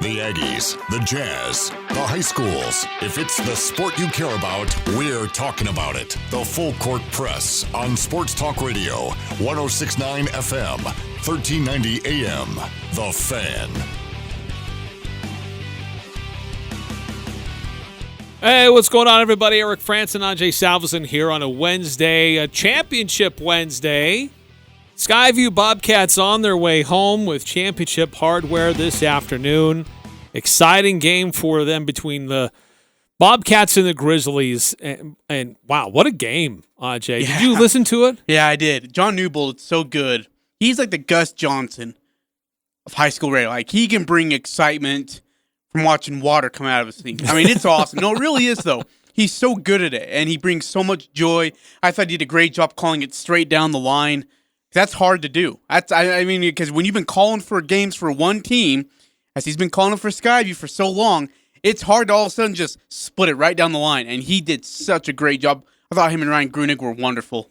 The Aggies, the Jazz, the high schools. If it's the sport you care about, we're talking about it. The Full Court Press on Sports Talk Radio, 106.9 FM, 1390 AM. The Fan. Hey, what's going on, everybody? Eric Frandsen, Ajay, Salvesen here on a Wednesday, a championship Wednesday. Skyview Bobcats on their way home with championship hardware this afternoon. Exciting game for them between the Bobcats and the Grizzlies. And wow, what a game, Ajay. Yeah. Did you listen to it? Yeah, I did. John Newbold is so good. He's like the Gus Johnson of high school radio. Like, he can bring excitement from watching water come out of his thing. I mean, it's awesome. No, it really is, though. He's so good at it, and he brings so much joy. I thought he did a great job calling it straight down the line. That's hard to do. I mean, because when you've been calling for games for one team, as he's been calling for Skyview for so long, it's hard to all of a sudden just split it right down the line. And he did such a great job. I thought him and Ryan Grunig were wonderful.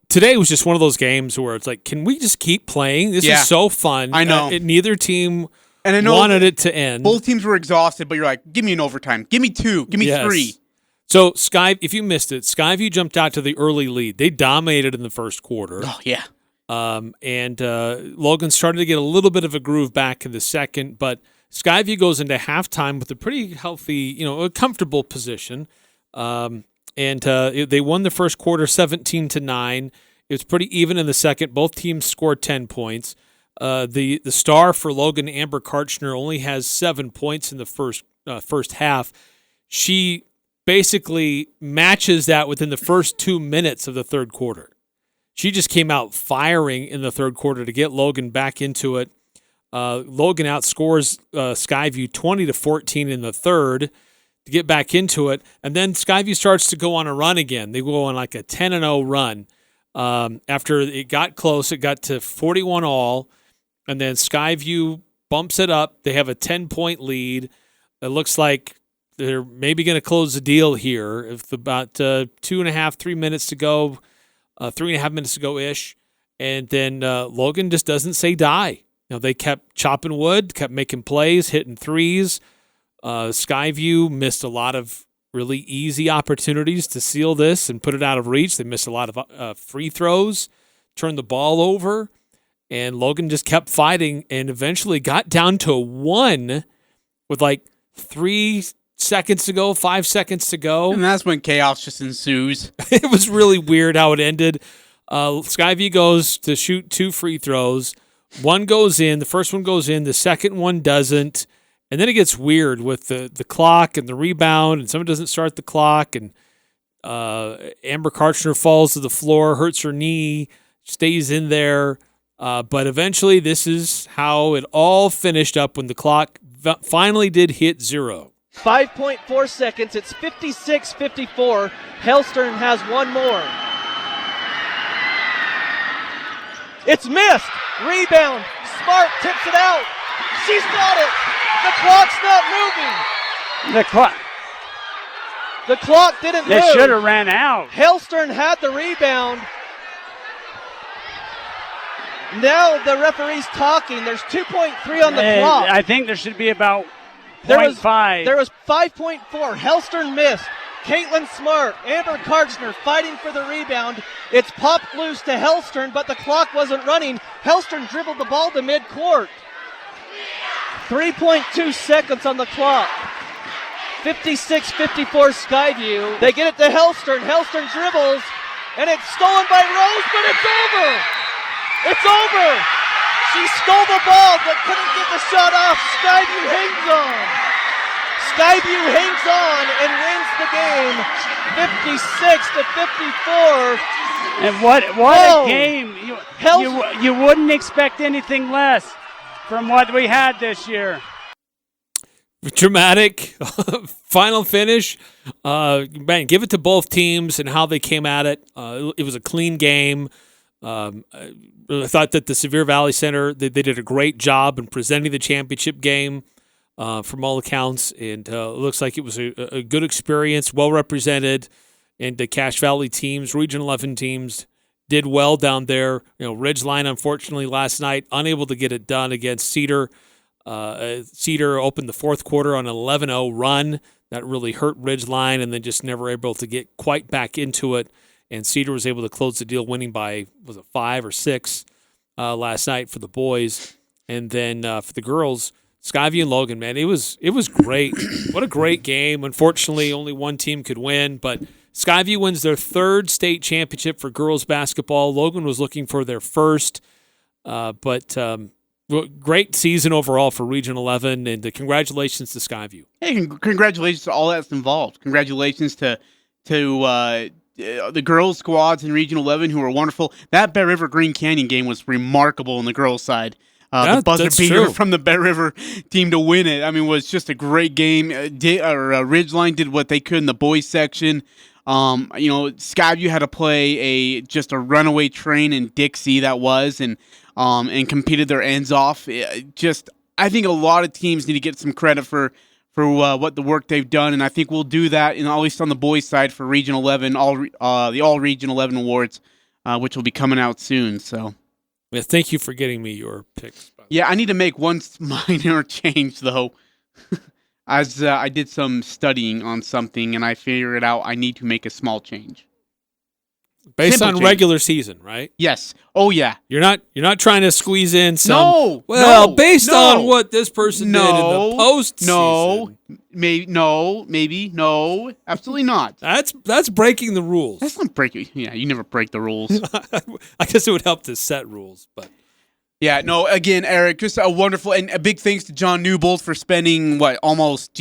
Today was just one of those games where it's like, can we just keep playing? This is so fun. I know. Neither team and I know wanted it to end. Both teams were exhausted, but you're like, give me an overtime. Give me two. Give me three. So, if you missed it, Skyview jumped out to the early lead. They dominated in the first quarter. Oh, yeah. And Logan started to get a little bit of a groove back in the second, but Skyview goes into halftime with a pretty healthy, a comfortable position. And they won the first quarter 17-9. It was pretty even in the second. Both teams scored 10 points. The star for Logan, Amber Karchner, only has 7 points in the first half. She basically matches that within the first 2 minutes of the third quarter. She just came out firing in the third quarter to get Logan back into it. Logan outscores Skyview 20-14 in the third to get back into it. And then Skyview starts to go on a run again. They go on like a 10-0 run. After it got close, it got to 41 all. And then Skyview bumps it up. They have a 10-point lead. It looks like they're maybe going to close the deal here. If about 3 minutes to go. 3.5 minutes to go-ish, and then Logan just doesn't say die. They kept chopping wood, kept making plays, hitting threes. Skyview missed a lot of really easy opportunities to seal this and put it out of reach. They missed a lot of free throws, turned the ball over, and Logan just kept fighting and eventually got down to one with like 3 seconds to go, 5 seconds to go. And that's when chaos just ensues. It was really weird how it ended. Skyview goes to shoot 2 free throws. One goes in. The first one goes in. The second one doesn't. And then it gets weird with the clock and the rebound, and someone doesn't start the clock, and Amber Karchner falls to the floor, hurts her knee, stays in there. But eventually this is how it all finished up when the clock finally did hit 0. 5.4 seconds. It's 56-54. Hellstern has one more. It's missed. Rebound. Smart tips it out. She's got it. The clock's not moving. The clock didn't move. It should have ran out. Hellstern had the rebound. Now the referee's talking. There's 2.3 on the clock. I think there should be about There was 5.4. Hellstern missed. Caitlin Smart, Amber Karchner fighting for the rebound. It's popped loose to Hellstern, but the clock wasn't running. Hellstern dribbled the ball to midcourt. 3.2 seconds on the clock. 56-54 Skyview. They get it to Hellstern. Hellstern dribbles, and it's stolen by Rose, but it's over. It's over. She stole the ball, but couldn't get the shot off. Skyview hangs on. Skyview hangs on and wins the game, 56-54. And what a game! You wouldn't expect anything less from what we had this year. Dramatic final finish. Man, give it to both teams and how they came at it. It was a clean game. I thought that the Sevier Valley Center, they did a great job in presenting the championship game from all accounts. And it looks like it was a good experience, well represented. And the Cache Valley teams, Region 11 teams, did well down there. Ridgeline, unfortunately, last night, unable to get it done against Cedar. Cedar opened the fourth quarter on an 11-0 run. That really hurt Ridgeline, and then just never able to get quite back into it. And Cedar was able to close the deal, winning by, was it 5 or 6 last night for the boys. And then for the girls, Skyview and Logan, man, it was great. What a great game. Unfortunately, only one team could win, but Skyview wins their 3rd state championship for girls basketball. Logan was looking for their first, but great season overall for Region 11, and congratulations to Skyview. Hey, congratulations to all that's involved. Congratulations to the girls' squads in Region 11 who were wonderful. That Bear River Green Canyon game was remarkable on the girls' side. The buzzer beater from the Bear River team to win it, I mean, was just a great game. Ridgeline did what they could in the boys section. Skyview had to play just a runaway train in Dixie that was, and competed their ends off. I think a lot of teams need to get some credit for what the work they've done, and I think we'll do that, at least on the boys' side for Region 11, the All Region 11 awards, which will be coming out soon. So, yeah, thank you for getting me your picks. Yeah, I need to make one minor change though. As I did some studying on something, and I figured out I need to make a small change. Based Simple on change. regular season, right? Yes. Oh yeah. You're not trying to squeeze in some. No. Based on what this person did in the postseason. No, absolutely not. That's breaking the rules. That's not breaking. Yeah, you never break the rules. I guess it would help to set rules, but. Yeah, no, again, Eric, just a wonderful, and a big thanks to John Newbold for spending, almost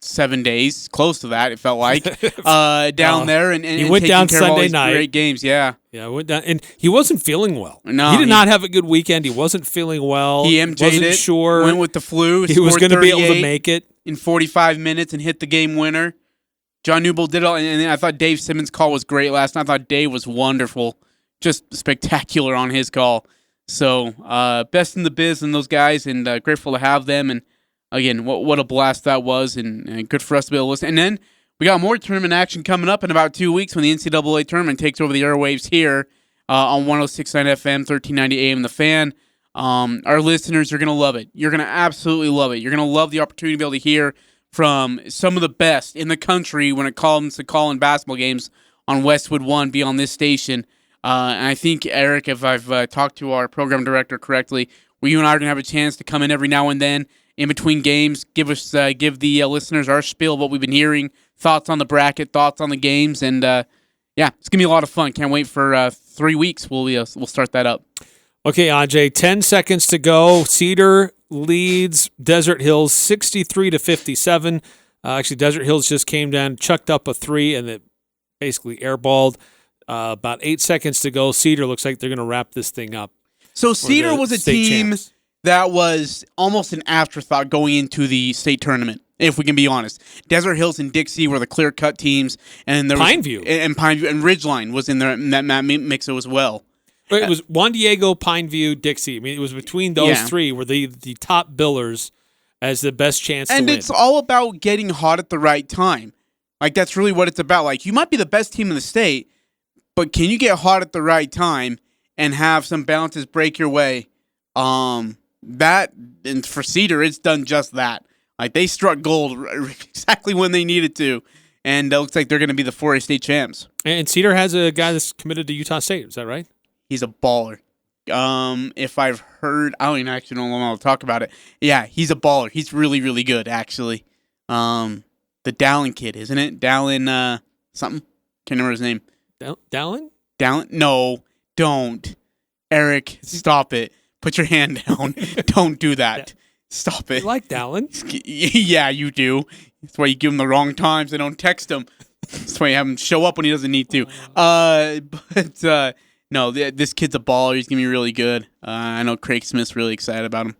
7 days, close to that, it felt like, down there. And he went down Sunday night. Great games, yeah. Yeah, went down, and he wasn't feeling well. No. He did not have a good weekend. He wasn't feeling well. He MJ'd wasn't it, sure. went with the flu. He was going to be able to make it. In 45 minutes and hit the game winner. John Newbold did it, and I thought Dave Simmons' call was great last night. I thought Dave was wonderful. Just spectacular on his call. So, best in the biz and those guys, and grateful to have them. And again, what a blast that was, and good for us to be able to listen. And then we got more tournament action coming up in about 2 weeks when the NCAA tournament takes over the airwaves here on 106.9 FM, 1390 AM. The Fan. Our listeners are going to love it. You're going to absolutely love it. You're going to love the opportunity to be able to hear from some of the best in the country when it comes to calling basketball games on Westwood One, be on this station. And I think, Eric, if I've talked to our program director correctly, you and I are going to have a chance to come in every now and then in between games, give the listeners our spiel of what we've been hearing, thoughts on the bracket, thoughts on the games, and it's going to be a lot of fun. Can't wait for 3 weeks. We'll start that up. Okay, Ajay, 10 seconds to go. Cedar leads Desert Hills 63-57. Actually, Desert Hills just came down, chucked up a 3, and it basically airballed. About 8 seconds to go. Cedar looks like they're going to wrap this thing up. So Cedar was a team that was almost an afterthought going into the state tournament, if we can be honest. Desert Hills and Dixie were the clear-cut teams, and there Pineview and Ridgeline was in that mix as well. It was Juan Diego, Pineview, Dixie. I mean, it was between those three were the top billers as the best chance to win. And it's all about getting hot at the right time. Like, that's really what it's about. Like, you might be the best team in the state, but can you get hot at the right time and have some bounces break your way? And for Cedar, it's done just that. Like, they struck gold exactly when they needed to, and it looks like they're going to be the 4A state champs. And Cedar has a guy that's committed to Utah State. Is that right? He's a baller. If I've heard, I don't even actually know how to talk about it. Yeah, he's a baller. He's really, really good, actually. The Dallin kid, isn't it? Dallin, something? Can't remember his name. Dallin? Dallin? No, don't. Eric, stop it. Put your hand down. Don't do that. Stop it. You like Dallin? Yeah, you do. That's why you give him the wrong times. They don't text him. That's why you have him show up when he doesn't need to. No, this kid's a baller. He's going to be really good. I know Craig Smith's really excited about him.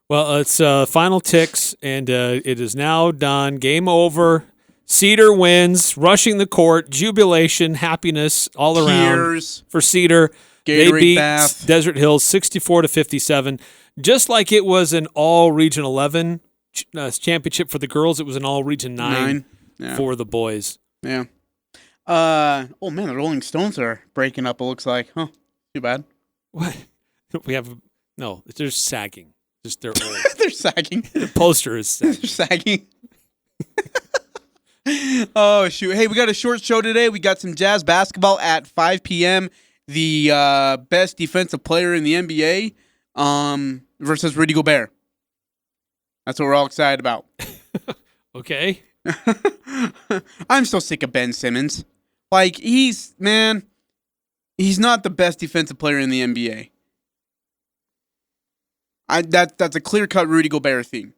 Well, it's final ticks, and it is now done. Game over. Cedar wins, rushing the court, jubilation, happiness all around. Tears. For Cedar. Gatorade they beat bath. Desert Hills 64-57. Just like it was an all-Region 11 championship for the girls, it was an all-Region 9 for the boys. Yeah. Oh, man, the Rolling Stones are breaking up, it looks like. Huh. Too bad. What? We have... No, they're sagging. Just they're old. They're sagging. The poster is They're sagging. Oh, shoot. Hey, we got a short show today. We got some Jazz basketball at 5 p.m. The best defensive player in the NBA versus Rudy Gobert. That's what we're all excited about. okay. I'm so sick of Ben Simmons. Like, he's not the best defensive player in the NBA. That's a clear-cut Rudy Gobert thing.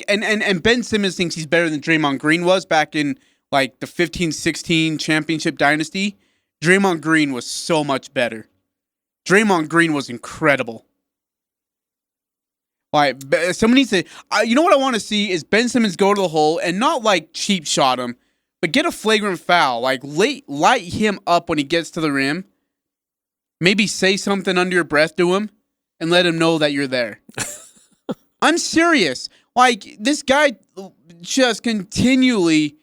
And Ben Simmons thinks he's better than Draymond Green was back in like the 15-16 championship dynasty. Draymond Green was so much better. Draymond Green was incredible. Like, somebody needs to. You know what I want to see is Ben Simmons go to the hole and not like cheap shot him, but get a flagrant foul. Like light him up when he gets to the rim. Maybe say something under your breath to him and let him know that you're there. I'm serious. Like, this guy just continually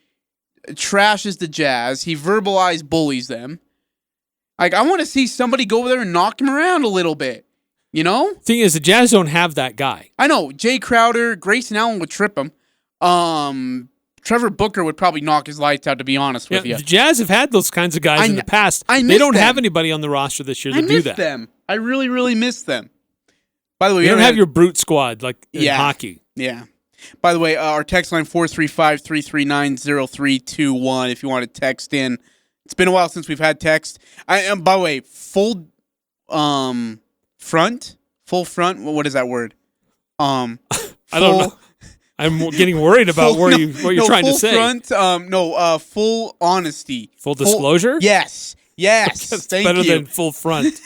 trashes the Jazz. He verbalized bullies them. Like, I want to see somebody go over there and knock him around a little bit. You know? Thing is, the Jazz don't have that guy. I know. Jay Crowder, Grayson Allen would trip him. Trevor Booker would probably knock his lights out, to be honest with you. The Jazz have had those kinds of guys in the past. They don't have anybody on the roster this year to do that. I miss them. I really, really miss them. By the way, you don't have your brute squad like in hockey. Yeah. By the way, our text line 435-339-0321 if you want to text in. It's been a while since we've had text. By the way, full front. What is that word? I don't know. I'm getting worried about what you're trying to say. Full honesty. Full disclosure? Yes. Thank better you. than full front.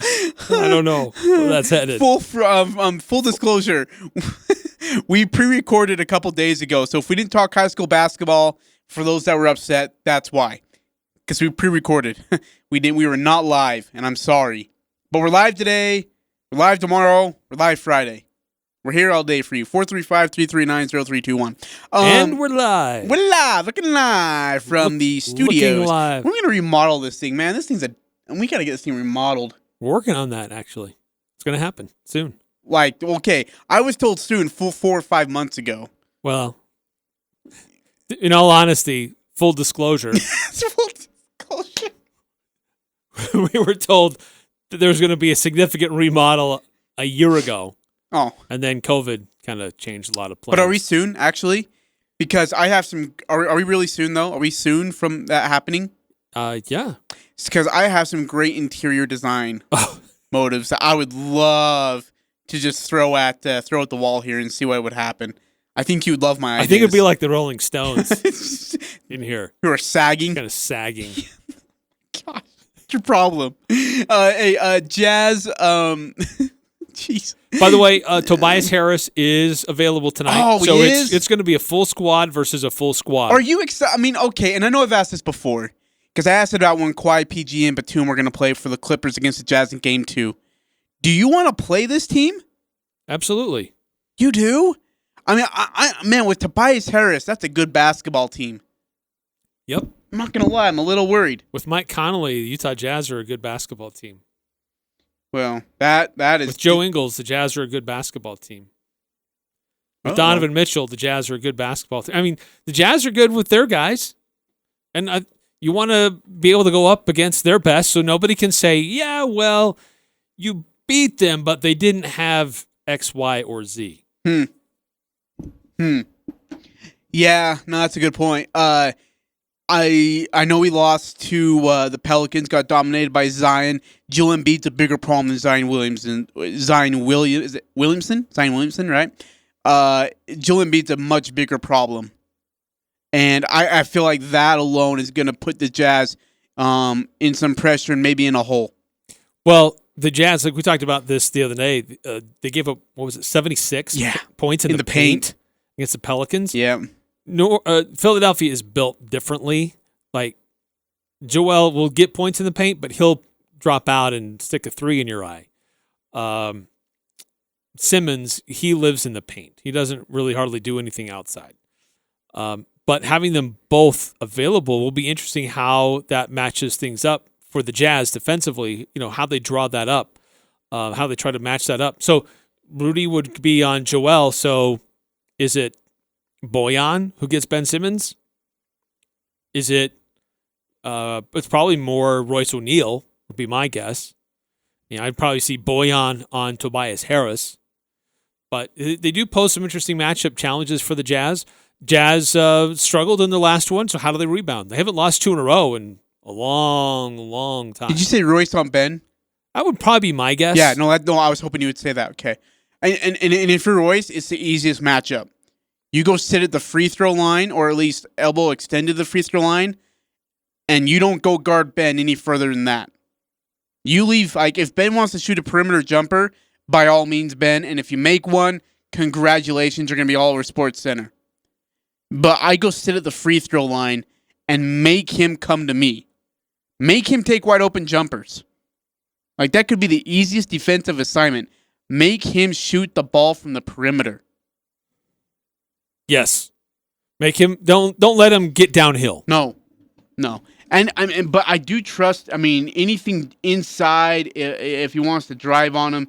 I don't know where that's headed. Full disclosure. We pre-recorded a couple days ago, so if we didn't talk high school basketball, for those that were upset, that's why. Because we pre-recorded. We were not live, and I'm sorry. But we're live today. We're live tomorrow. We're live Friday. We're here all day for you. 435-339-0321. And we're live. We're live. Looking live from the studios. Looking live. We're going to remodel this thing, man. We got to get this thing remodeled. We're working on that, actually. It's going to happen soon. Like, okay, I was told soon 4 or 5 months ago. Well, in all honesty, full disclosure. Full disclosure. We were told that there was going to be a significant remodel a year ago. Oh. And then COVID kind of changed a lot of plans. But are we soon, actually? Because I have some... Are we really soon, though? Are we soon from that happening? Yeah. It's because I have some great interior design motives that I would love to just throw at the wall here and see what would happen. I think you would love my ideas. I think it'd be like the Rolling Stones in here. Who are sagging. Kind of sagging. Gosh, what's your problem? Jazz... Jeez. By the way, Tobias Harris is available tonight. Oh, so he is? It's going to be a full squad versus a full squad. Are you excited? I mean, okay, and I know I've asked this before, because I asked it about when Kawhi, PG, and Batum were going to play for the Clippers against the Jazz in Game 2. Do you want to play this team? Absolutely. You do? I mean, man, with Tobias Harris, that's a good basketball team. Yep. I'm not going to lie, I'm a little worried. With Mike Conley, the Utah Jazz are a good basketball team. Well, that is... With Joe Ingles, the Jazz are a good basketball team. With Donovan Mitchell, the Jazz are a good basketball team. I mean, the Jazz are good with their guys. And you want to be able to go up against their best so nobody can say, yeah, well, you beat them, but they didn't have X, Y, or Z. Yeah, no, that's a good point. I know we lost to the Pelicans, got dominated by Zion. Joel Embiid's a bigger problem than Zion Williamson, right? Joel Embiid's a much bigger problem. And I feel like that alone is going to put the Jazz in some pressure and maybe in a hole. Well, the Jazz, like we talked about this the other day, they gave up, 76 points in the paint against the Pelicans. Yeah. Philadelphia is built differently. Like, Joel will get points in the paint, but he'll drop out and stick a 3 in your eye. Simmons, he lives in the paint. He doesn't really hardly do anything outside. But having them both available will be interesting how that matches things up for the Jazz defensively, how they draw that up. how they try to match that up. So Rudy would be on Joel. So is it Bojan who gets Ben Simmons? Is it? It's probably more Royce O'Neal would be my guess. I'd probably see Bojan on Tobias Harris. But they do pose some interesting matchup challenges for the Jazz. Jazz struggled in the last one, so how do they rebound? They haven't lost 2 in a row in a long, long time. Did you say Royce on Ben? That would probably be my guess. Yeah, no, I was hoping you would say that. Okay. And for Royce, it's the easiest matchup. You go sit at the free throw line, or at least elbow extended the free throw line, and you don't go guard Ben any further than that. You leave, if Ben wants to shoot a perimeter jumper, by all means, Ben. And if you make one, congratulations, you're going to be all over Sports Center. But I go sit at the free throw line and make him come to me. Make him take wide open jumpers. That could be the easiest defensive assignment. Make him shoot the ball from the perimeter. Yes. Make him, don't let him get downhill. No. But I do trust, anything inside, if he wants to drive on him,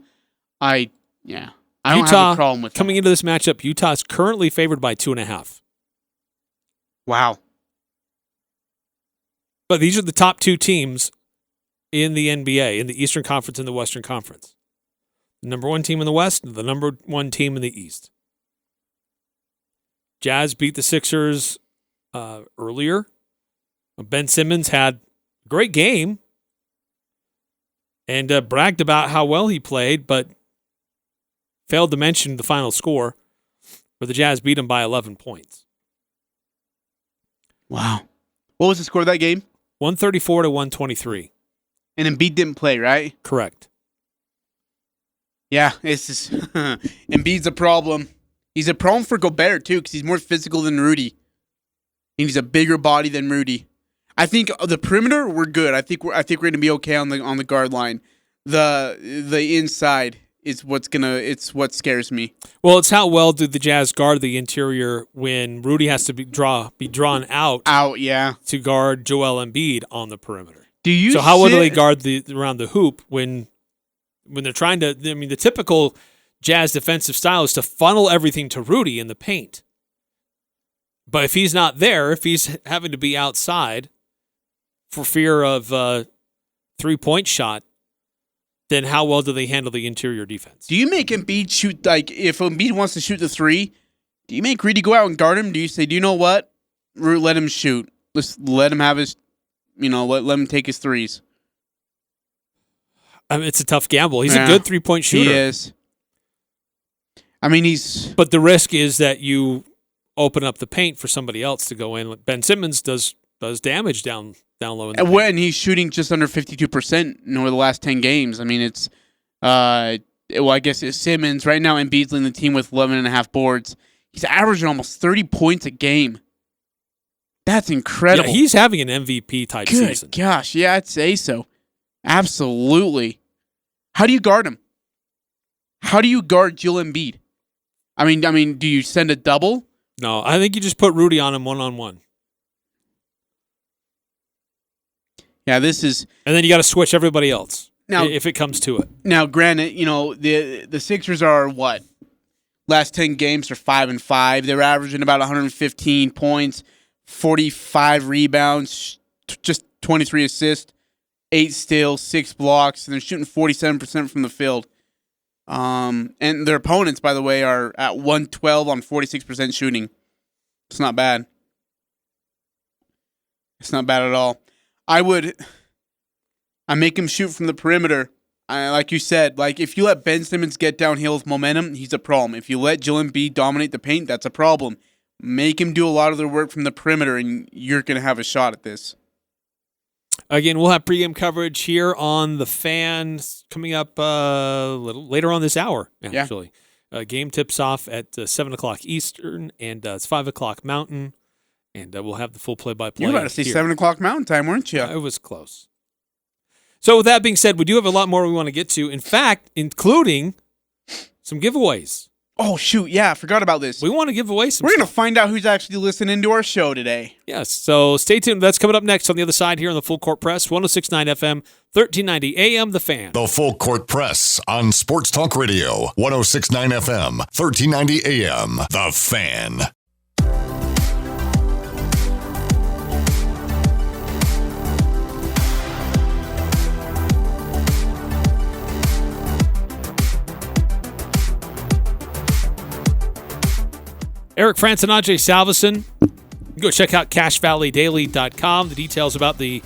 I don't have a problem with that. Coming into this matchup, Utah's currently favored by 2.5. Wow. But these are the top 2 teams in the NBA, in the Eastern Conference and the Western Conference. The number 1 team in the West, the number 1 team in the East. Jazz beat the Sixers earlier. Ben Simmons had a great game and bragged about how well he played, but failed to mention the final score, where the Jazz beat him by 11 points. Wow. What was the score of that game? 134 to 123. And Embiid didn't play, right? Correct. Yeah, it's just Embiid's a problem. He's a problem for Gobert, too, because he's more physical than Rudy. And he's a bigger body than Rudy. I think the perimeter, we're good. I think we're going to be okay on the guard line. The inside is what scares me. Well, it's how well do the Jazz guard the interior when Rudy has to be drawn out. Yeah. To guard Joel Embiid on the perimeter. So how well do they guard around the hoop when they're trying to? The typical Jazz defensive style is to funnel everything to Rudy in the paint. But if he's not there, if he's having to be outside for fear of a 3-point shot, then how well do they handle the interior defense? Do you make Embiid shoot, if Embiid wants to shoot the 3, do you make Rudy go out and guard him? Do you say, do you know what? Let him shoot. Let him have his, let him take his 3s. It's a tough gamble. He's a good 3-point shooter. He is. But the risk is that you open up the paint for somebody else to go in. Ben Simmons does damage down low in the paint. When he's shooting just under 52% over the last 10 games. It's I guess it's Simmons. Right now, Embiid's leading the team with 11.5 boards. He's averaging almost 30 points a game. That's incredible. Yeah, he's having an MVP type season. Good gosh, yeah, I'd say so. Absolutely. How do you guard him? How do you guard Joel Embiid? Do you send a double? No, I think you just put Rudy on him one-on-one. Yeah, this is... And then you got to switch everybody else now, if it comes to it. Now, granted, the Sixers are what? Last 10 games are 5-5. They're averaging about 115 points, 45 rebounds, just 23 assists, 8 steals, 6 blocks, and they're shooting 47% from the field. And their opponents, by the way, are at 112 on 46% shooting. It's not bad. It's not bad at all. I make him shoot from the perimeter. Like you said, if you let Ben Simmons get downhill with momentum, he's a problem. If you let Joel Embiid dominate the paint, that's a problem. Make him do a lot of their work from the perimeter, and you're going to have a shot at this. Again, we'll have pregame coverage here on the Fan coming up a little later on this hour, actually. Yeah. Game tips off at 7 o'clock Eastern, and it's 5 o'clock Mountain, and we'll have the full play-by-play. You were about to say 7 o'clock Mountain Time, weren't you? It was close. So with that being said, we do have a lot more we want to get to. In fact, including some giveaways. Oh, shoot. Yeah, I forgot about this. We want to give away some We're going to stuff. find out who's actually listening to our show today. Yes, so stay tuned. That's coming up next on the other side here on the Full Court Press, 106.9 FM, 1390 AM, The Fan. The Full Court Press on Sports Talk Radio, 106.9 FM, 1390 AM, The Fan. Eric Frandsen, Ajay Salvesen. Go check out CashValleyDaily.com. The details about the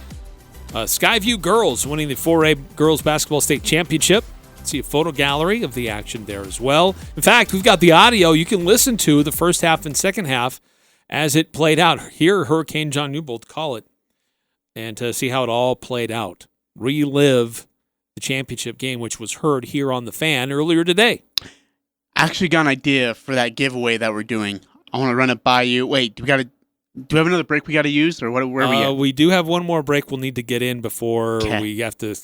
Skyview girls winning the 4A Girls Basketball State Championship. See a photo gallery of the action there as well. In fact, we've got the audio you can listen to the first half and second half as it played out. Hear Hurricane John Newbold call it and to see how it all played out. Relive the championship game, which was heard here on The Fan earlier today. I actually got an idea for that giveaway that we're doing. I want to run it by you. Wait, do we have another break we got to use, or where are we at? We do have one more break we'll need to get in before we have to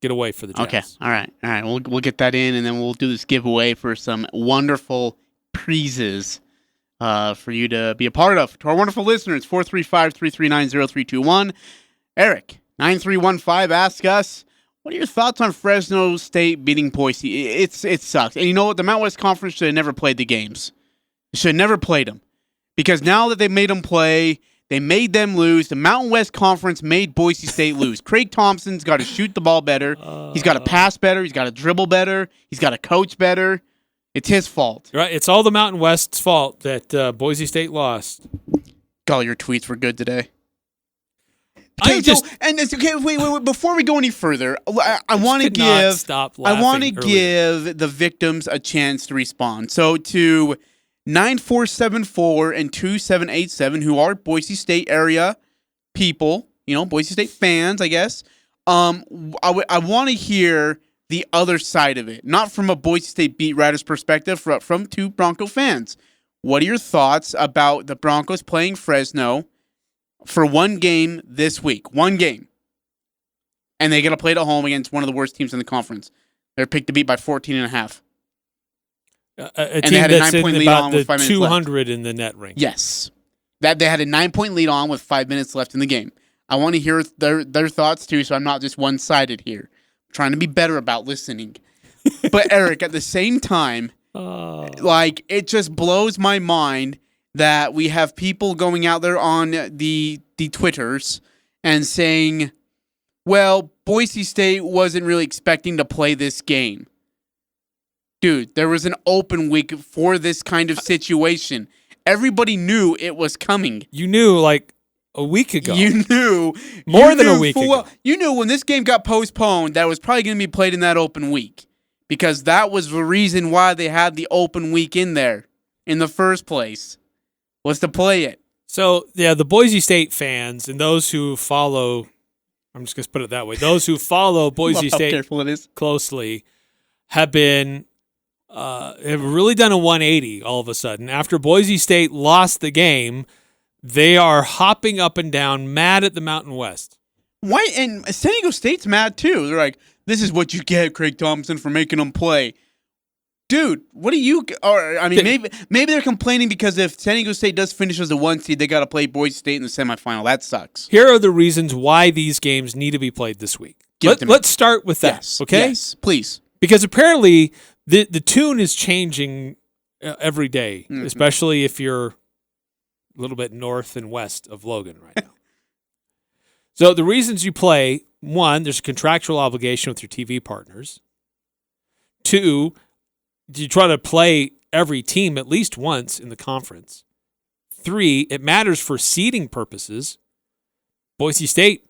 get away for the Jazz. Okay, all right. We'll get that in, and then we'll do this giveaway for some wonderful prizes for you to be a part of. To our wonderful listeners, 435-339-0321. Eric, 9315, ask us, what are your thoughts on Fresno State beating Boise? It sucks. And you know what? The Mountain West Conference should have never played the games. They should have never played them. Because now that they made them play, they made them lose. The Mountain West Conference made Boise State lose. Craig Thompson's got to shoot the ball better. He's got to pass better. He's got to dribble better. He's got to coach better. It's his fault. Right. It's all the Mountain West's fault that Boise State lost. God, your tweets were good today. Okay, wait. Before we go any further, I want to give the victims a chance to respond. So to 9474 and 2787, who are Boise State area people, Boise State fans, I guess. I want to hear the other side of it, not from a Boise State beat writer's perspective, from two Bronco fans. What are your thoughts about the Broncos playing Fresno for one game this week? One game. And they got to play it at home against one of the worst teams in the conference. They're picked to beat by 14.5. A team that's in about the 200 in the net range. Yes. That they had a 9-point lead on with 5 minutes left in the game. I want to hear their thoughts too, so I'm not just one-sided here. I'm trying to be better about listening. But Eric, at the same time, it just blows my mind that we have people going out there on the Twitters and saying, well, Boise State wasn't really expecting to play this game. Dude, there was an open week for this kind of situation. Everybody knew it was coming. You knew like a week ago. You knew. More than a week ago. You knew when this game got postponed that it was probably going to be played in that open week. Because that was the reason why they had the open week in there in the first place. Was to play it. So, yeah, the Boise State fans and those who follow, I'm just going to put it that way, those who follow Boise State closely have really done a 180 all of a sudden. After Boise State lost the game, they are hopping up and down, mad at the Mountain West. Why? And San Diego State's mad too. They're like, this is what you get, Craig Thompson, for making them play. Dude, what do you? Or I mean, maybe they're complaining because if San Diego State does finish as a 1 seed, they got to play Boise State in the semifinal. That sucks. Here are the reasons why these games need to be played this week. Let's start with that. Yes, okay? Yes, please. Because apparently the tune is changing every day, especially if you're a little bit north and west of Logan right now. So the reasons you play: 1, there's a contractual obligation with your TV partners. 2, you try to play every team at least once in the conference. 3, it matters for seeding purposes. Boise State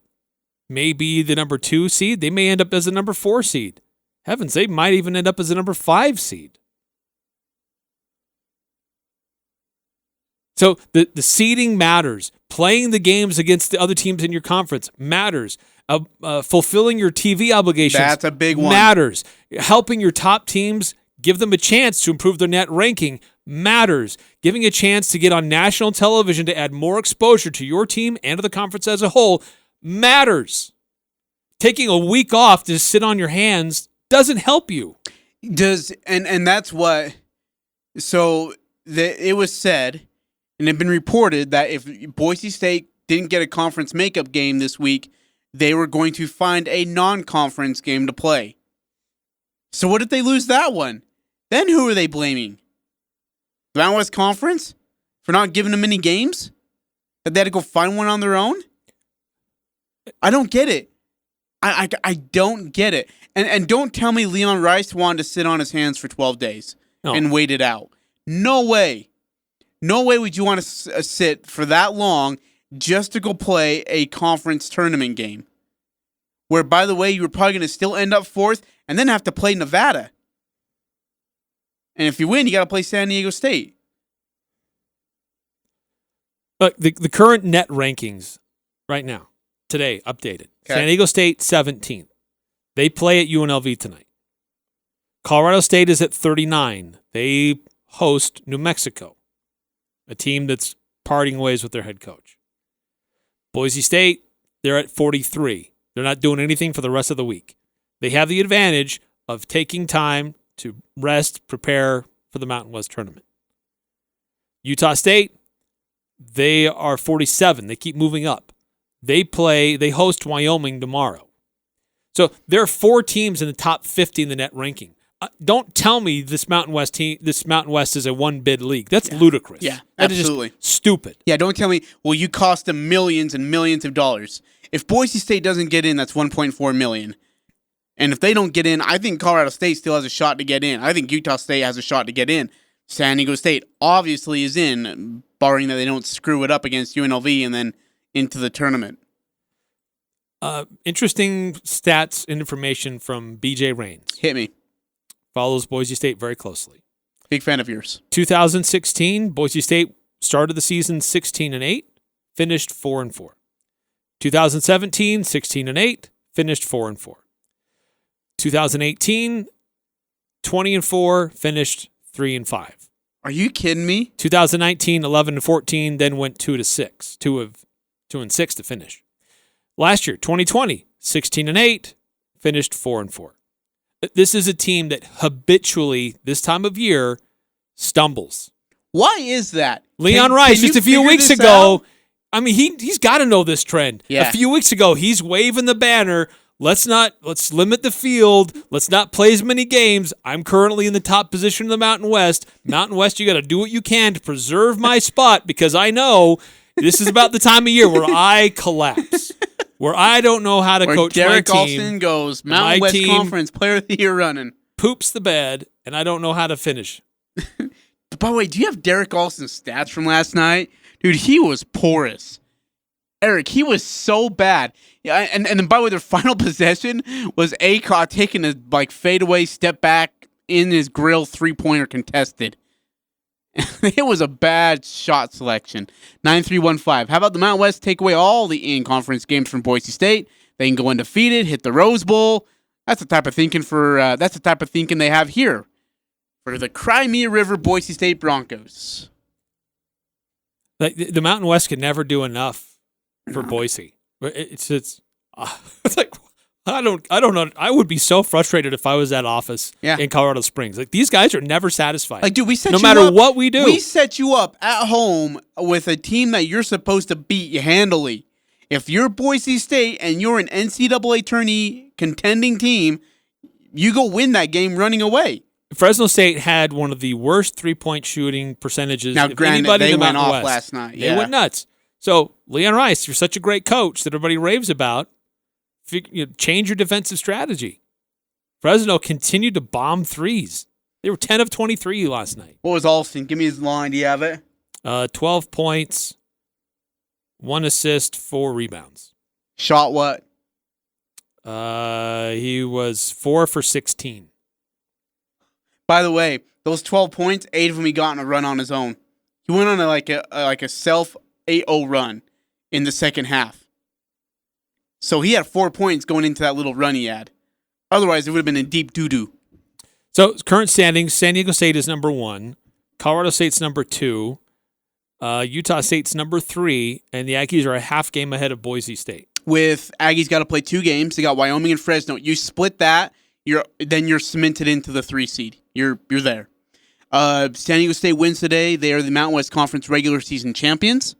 may be the number 2 seed. They may end up as the number 4 seed. Heavens, they might even end up as the number 5 seed. So the seeding matters. Playing the games against the other teams in your conference matters. Fulfilling your TV obligations, that's a big one. Matters. Helping your top teams, give them a chance to improve their net ranking, matters. Giving a chance to get on national television to add more exposure to your team and to the conference as a whole matters. Taking a week off to sit on your hands doesn't help you. And that's what So it was said, and it had been reported that if Boise State didn't get a conference makeup game this week, they were going to find a non-conference game to play. So what if they lose that one? Then who are they blaming? The Mountain West Conference for not giving them any games? That they had to go find one on their own? I don't get it. I don't get it. And don't tell me Leon Rice wanted to sit on his hands for 12 days and wait it out. No way. No way would you want to sit for that long just to go play a conference tournament game. Where, by the way, you're probably going to still end up fourth and then have to play Nevada. And if you win, you got to play San Diego State. The current net rankings right now, today, updated. Okay. San Diego State, 17th. They play at UNLV tonight. Colorado State is at 39. They host New Mexico, a team that's parting ways with their head coach. Boise State, they're at 43. They're not doing anything for the rest of the week. They have the advantage of taking time to rest, prepare for the Mountain West tournament. Utah State, they are 47. They keep moving up. They host Wyoming tomorrow. So there are 4 teams in the top 50 in the net ranking. Don't tell me this Mountain West is a one-bid league. That's ludicrous. Yeah, that absolutely. Is just stupid. Yeah, don't tell me, well, you cost them millions and millions of dollars. If Boise State doesn't get in, that's $1.4 million. And if they don't get in, I think Colorado State still has a shot to get in. I think Utah State has a shot to get in. San Diego State obviously is in, barring that they don't screw it up against UNLV and then into the tournament. Interesting stats and information from BJ Rains. Hit me. Follows Boise State very closely. Big fan of yours. 2016, Boise State started the season 16-8, finished 4-4. 2017, 16-8, finished 4-4. 2018, 20-4, finished 3-5. Are you kidding me? 2019, 11-14, then went 2-6, 2-6 to finish. Last year, 2020, 16-8, finished 4-4. This is a team that habitually, this time of year, stumbles. Why is that? Leon Rice, just a few weeks ago, I mean, he's got to know this trend. Yeah. A few weeks ago, he's waving the banner. Let's limit the field. Let's not play as many games. I'm currently in the top position in the Mountain West. Mountain West, you got to do what you can to preserve my spot because I know this is about the time of year where I collapse, where I don't know how to coach Derek my team. Olsen goes, Mountain West Conference Player of the Year running. Poops the bed, and I don't know how to finish. By the way, do you have Derek Olsen's stats from last night? Dude, he was porous. Eric, he was so bad. Yeah, and by the way, their final possession was Acott taking a fadeaway step back in his grill 3-pointer contested. It was a bad shot selection. 9-3-1-5. How about the Mountain West take away all the in-conference games from Boise State? They can go undefeated, hit the Rose Bowl. That's the type of thinking they have here for the Crimea River Boise State Broncos. The Mountain West can never do enough for Boise. It's like I don't know. I would be so frustrated if I was at office in Colorado Springs. Like these guys are never satisfied. Like, dude, we set no you matter up, what we do. We set you up at home with a team that you're supposed to beat handily. If you're Boise State and you're an NCAA tourney contending team, you go win that game running away. Fresno State had one of the worst 3-point shooting percentages. Now, granted, they went off last night. They went nuts. So, Leon Rice, you're such a great coach that everybody raves about. Change your defensive strategy. Fresno continued to bomb threes. They were 10 of 23 last night. What was Alston? Give me his line. Do you have it? 12 points, 1 assist, 4 rebounds. Shot what? He was 4 for 16. By the way, those 12 points, 8 of them he got in a run on his own. He went on a self 8-0 run in the second half. So he had 4 points going into that little run he had. Otherwise, it would have been in deep doo-doo. So current standings, San Diego State is number 1. Colorado State's number 2. Utah State's number 3. And the Aggies are a half game ahead of Boise State. With Aggies got to play 2 games. They got Wyoming and Fresno. You split that, you're cemented into the 3 seed. You're there. San Diego State wins today. They are the Mountain West Conference regular season champions.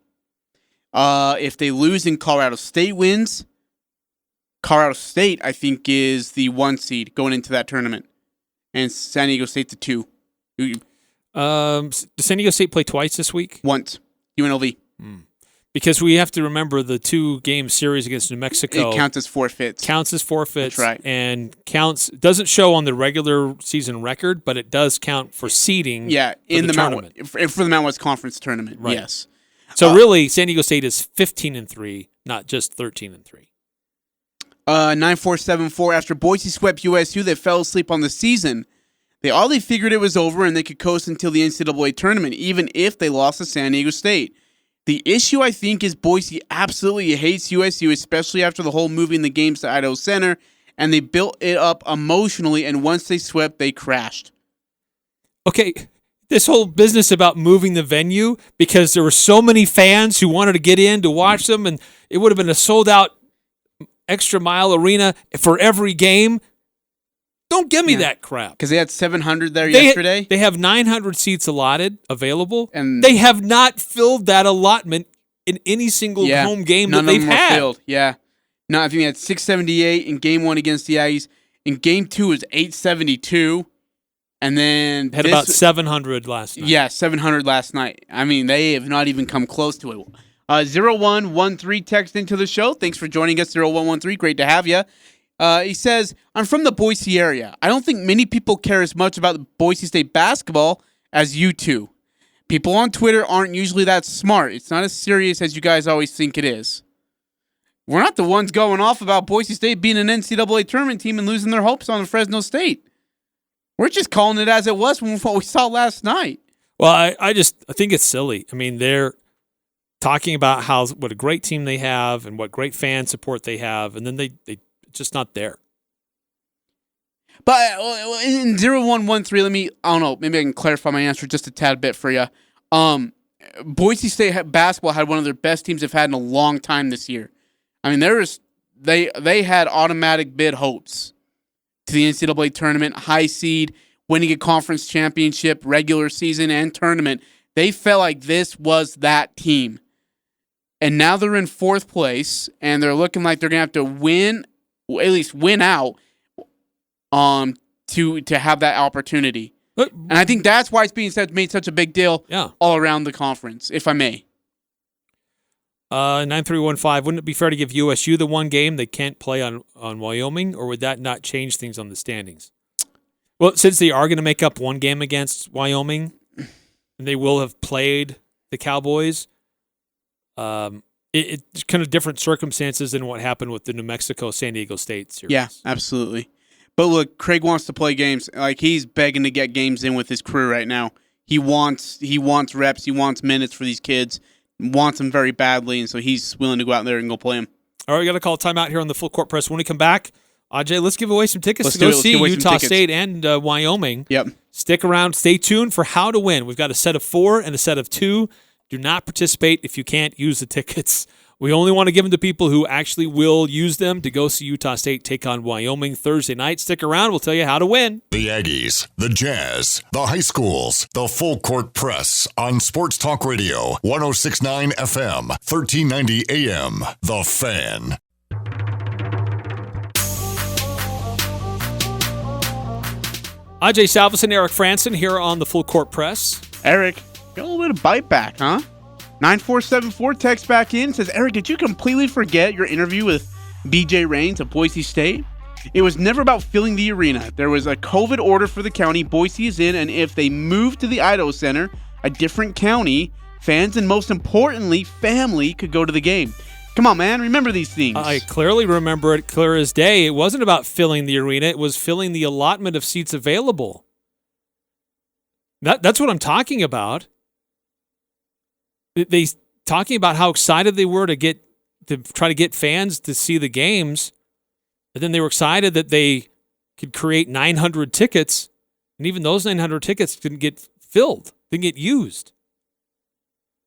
If they lose and Colorado State wins, Colorado State, I think, is the 1 seed going into that tournament. And San Diego State's the 2. Does San Diego State play twice this week? Once. UNLV. Because we have to remember the 2-game series against New Mexico. It counts as forfeits. That's right. And doesn't show on the regular season record, but it does count for seeding. Yeah, in the tournament. for the Mountain West Conference tournament. Right. Yes. So really, San Diego State is 15-3, not just 13-3. 9474. After Boise swept USU, they fell asleep on the season. They figured it was over and they could coast until the NCAA tournament, even if they lost to San Diego State. The issue, I think, is Boise absolutely hates USU, especially after the whole moving the games to Idaho Center, and they built it up emotionally, and once they swept, they crashed. Okay, this whole business about moving the venue, because there were so many fans who wanted to get in to watch them, and it would have been a sold-out extra mile arena for every game. Don't give me that crap. Because they had 700 there yesterday. They have 900 seats available, and they have not filled that allotment in any single home game that they've had. Filled. Yeah. No, I think they had 678 in game 1 against the Aggies. In game 2 was 872. And then had about 700 last night. Yeah, 700 last night. I mean, they have not even come close to it. 0113 text into the show. Thanks for joining us, 0113. Great to have you. He says, I'm from the Boise area. I don't think many people care as much about Boise State basketball as you two. People on Twitter aren't usually that smart. It's not as serious as you guys always think it is. We're not the ones going off about Boise State being an NCAA tournament team and losing their hopes on Fresno State. We're just calling it as it was from what we saw last night. Well, I think it's silly. I mean, they're talking about what a great team they have and what great fan support they have, and then they just not there. But in 0113, I don't know, maybe I can clarify my answer just a tad bit for you. Boise State basketball had one of their best teams they've had in a long time this year. I mean, they had automatic bid hopes to the NCAA tournament, high seed, winning a conference championship, regular season, and tournament. They felt like this was that team. And now they're in 4th place, and they're looking like they're going to have to win, at least win out, to have that opportunity. And I think that's why it's being made such a big deal all around the conference, if I may. 9315, wouldn't it be fair to give USU the one game they can't play on Wyoming, or would that not change things on the standings? Well, since they are going to make up one game against Wyoming, and they will have played the Cowboys, it's kind of different circumstances than what happened with the New Mexico-San Diego State series. Yeah, absolutely. But look, Craig wants to play games. Like, he's begging to get games in with his crew right now. He wants reps. He wants minutes for these kids. Wants them very badly, and so he's willing to go out there and go play them. All right, we got to call a timeout here on the Full Court Press. When we come back, Ajay, let's give away some tickets to go see Utah State and Wyoming. Yep. Stick around. Stay tuned for how to win. We've got a set of 4 and a set of 2. Do not participate if you can't use the tickets. We only want to give them to people who actually will use them to go see Utah State take on Wyoming Thursday night. Stick around. We'll tell you how to win. The Aggies, the Jazz, the high schools, the Full Court Press on Sports Talk Radio, 106.9 FM, 1390 AM. The Fan. Ajay, Salvesen, Eric Frandsen here on the Full Court Press. Eric, got a little bit of bite back, huh? 9474 text back in, says, Eric, did you completely forget your interview with BJ Raines of Boise State? It was never about filling the arena. There was a COVID order for the county Boise is in, and if they move to the Idaho Center, a different county, fans and most importantly, family could go to the game. Come on, man. Remember these things. I clearly remember it clear as day. It wasn't about filling the arena. It was filling the allotment of seats available. That's what I'm talking about. They talking about how excited they were to try to get fans to see the games, and then they were excited that they could create 900 tickets, and even those 900 tickets didn't get filled, didn't get used.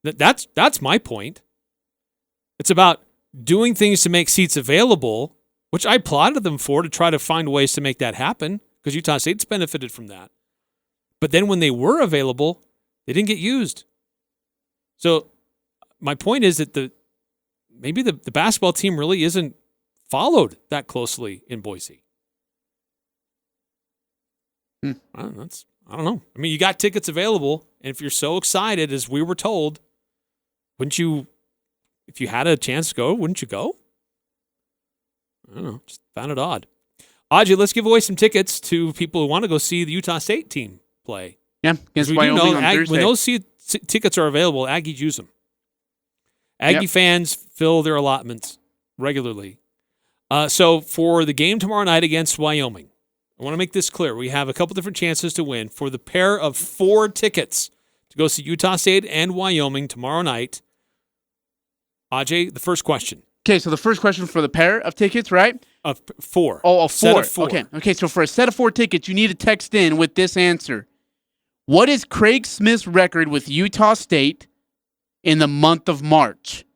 That's my point. It's about doing things to make seats available, which I applauded them for, to try to find ways to make that happen, because Utah State's benefited from that. But then when they were available, they didn't get used. So my point is that maybe the basketball team really isn't followed that closely in Boise. I don't know. I mean, you got tickets available, and if you're so excited as we were told, wouldn't you, if you had a chance to go, wouldn't you go? I don't know. Just found it odd. Ajay, let's give away some tickets to people who want to go see the Utah State team play. Yeah, against Wyoming on Thursday. When those tickets are available, Aggies use them. Aggie fans fill their allotments regularly. So for the game tomorrow night against Wyoming, I want to make this clear. We have a couple different chances to win. For the pair of 4 tickets to go see Utah State and Wyoming tomorrow night, Ajay, the first question. Okay, so the first question for the pair of tickets, right? Of 4. Oh, of 4. Set of 4. Okay, so for a set of 4 tickets, you need to text in with this answer. What is Craig Smith's record with Utah State in the month of March?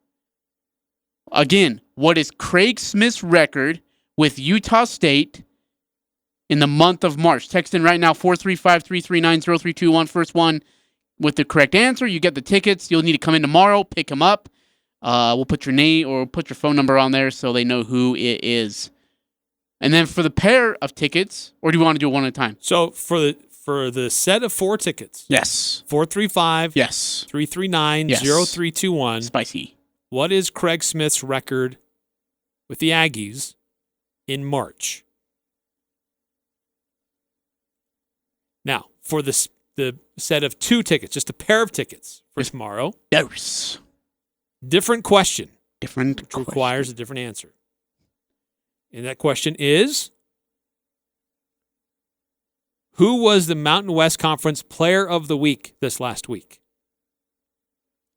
Again, what is Craig Smith's record with Utah State in the month of March? Text in right now, 435-339-0321. First one with the correct answer, you get the tickets. You'll need to come in tomorrow, pick them up. We'll put your name or put your phone number on there so they know who it is. And then for the pair of tickets, or do you want to do it one at a time? So for the set of 4 tickets. Yes. 435. Yes. 339 0321. Spicy. What is Craig Smith's record with the Aggies in March? Now, for the set of 2 tickets, just a pair of tickets for tomorrow. Yes. Different question. Which requires a different answer. And that question is, who was the Mountain West Conference Player of the Week this last week?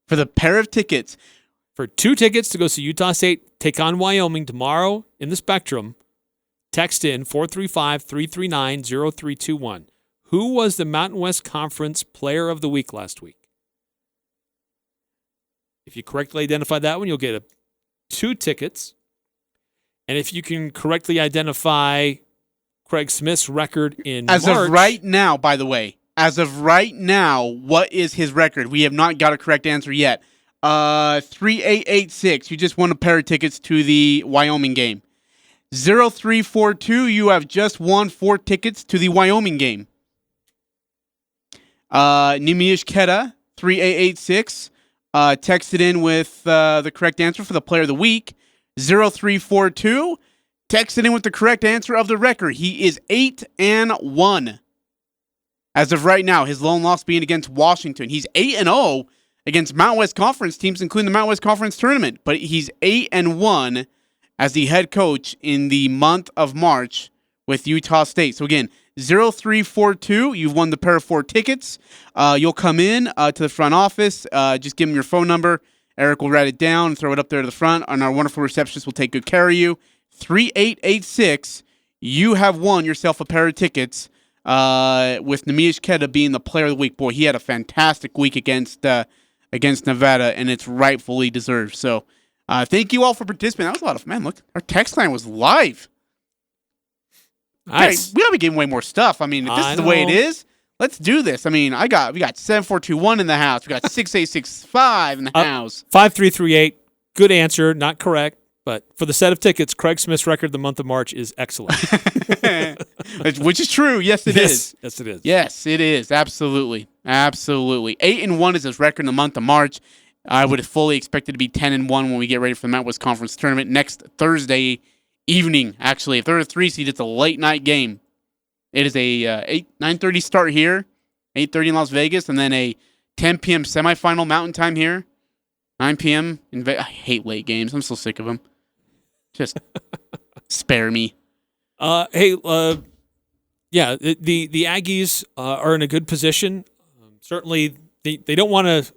For the pair of tickets. For 2 tickets to go see Utah State take on Wyoming tomorrow in the Spectrum, text in 435-339-0321. Who was the Mountain West Conference Player of the Week last week? If you correctly identify that one, you'll get 2 tickets. And if you can correctly identify Craig Smith's record in March. As of right now, by the way, what is his record? We have not got a correct answer yet. 3886, you just won a pair of tickets to the Wyoming game. 0342, you have just won 4 tickets to the Wyoming game. Nimish Keta, 3886, texted in with the correct answer for the Player of the Week. 0342, texted in with the correct answer of the record. He is 8-1. As of right now, his lone loss being against Washington. He's 8-0 against Mountain West Conference teams, including the Mountain West Conference tournament. But he's 8-1 as the head coach in the month of March with Utah State. So again, 0342, you've won the pair of 4 tickets. You'll come in to the front office. Just give him your phone number. Eric will write it down and throw it up there to the front, and our wonderful receptionist will take good care of you. 3886, you have won yourself a pair of tickets with Nimish Keta being the Player of the Week. Boy, he had a fantastic week against Nevada, and it's rightfully deserved. So thank you all for participating. That was a lot of fun. Man, look, our text line was live. Nice. Hey, we ought to be giving away more stuff. I mean, if this is the way it is, let's do this. I mean, we got 7421 in the house. We got 6865 in the house. 5338. Good answer, not correct. But for the set of tickets, Craig Smith's record the month of March is excellent. Which is true. Yes, it is. Yes, it is. Yes, it is. Absolutely. 8-1 is his record in the month of March. I would have fully expected to be 10-1 when we get ready for the Mountain West Conference tournament next Thursday evening. Actually, if they're a 3 seed, it's a late night game. It is a 9:30 start here, 8:30 in Las Vegas, and then a 10 p.m. semifinal Mountain Time here, 9 p.m. in Vegas. I hate late games. I'm so sick of them. Just spare me. The Aggies are in a good position. Certainly, they don't want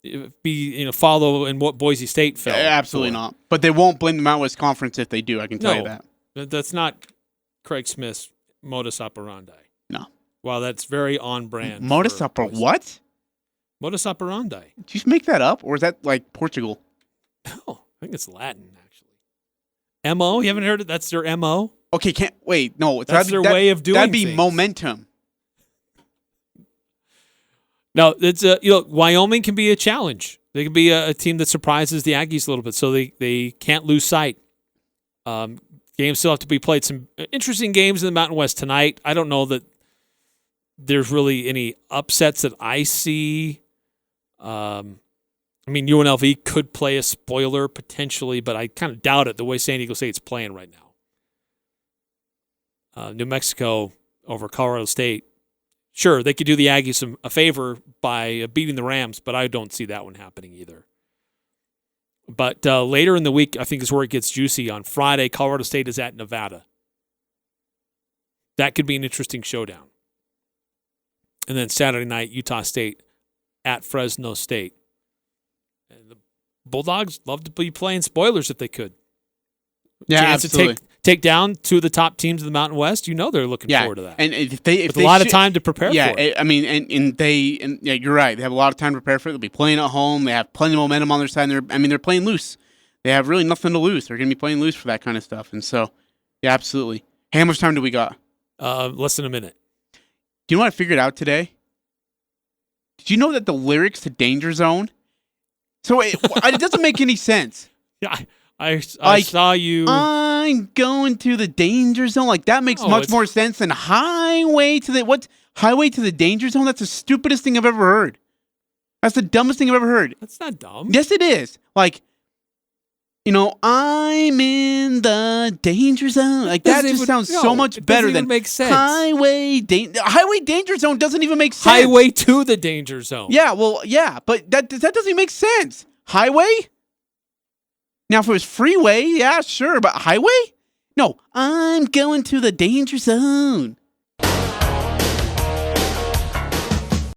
to follow in what Boise State fell. Absolutely not. But they won't blame the Mountain West Conference if they do. I can tell you that. That's not Craig Smith's modus operandi. No. Wow, that's very on brand. Modus operandi? What? Modus operandi. Did you make that up, or is that like Portugal? No, I think it's Latin actually. MO? You haven't heard it? That's their MO. Okay, no. That's their way of doing. That'd be things. momentum. No, it's Wyoming can be a challenge. They can be a team that surprises the Aggies a little bit, so they can't lose sight. Games still have to be played. Some interesting games in the Mountain West tonight. I don't know that there's really any upsets that I see. UNLV could play a spoiler potentially, but I kind of doubt it the way San Diego State's playing right now. New Mexico over Colorado State. Sure, they could do the Aggies a favor by beating the Rams, but I don't see that one happening either. But later in the week, I think is where it gets juicy. On Friday, Colorado State is at Nevada. That could be an interesting showdown. And then Saturday night, Utah State at Fresno State. And the Bulldogs love to be playing spoilers if they could. Yeah, chance absolutely. to take down two of the top teams of the Mountain West. They're looking forward to that. And if they a lot of time to prepare for it. Yeah, you're right. They have a lot of time to prepare for it. They'll be playing at home. They have plenty of momentum on their side. They're playing loose. They have really nothing to lose. They're going to be playing loose for that kind of stuff. And so, yeah, absolutely. Hey, how much time do we got? Less than a minute. Do you know what I figured out today? Did you know that the lyrics to Danger Zone? So it doesn't make any sense. Yeah, I saw you. I'm going to the danger zone. Like that makes much more sense than highway to the danger zone. That's the stupidest thing I've ever heard. That's the dumbest thing I've ever heard. That's not dumb. Yes, it is. Like, I'm in the danger zone. Like that just sounds so much better than make sense. Highway danger zone doesn't even make sense. Highway to the danger zone. Yeah, well, yeah, but that doesn't even make sense. Highway? Now, if it was freeway, yeah, sure, but highway? No, I'm going to the danger zone.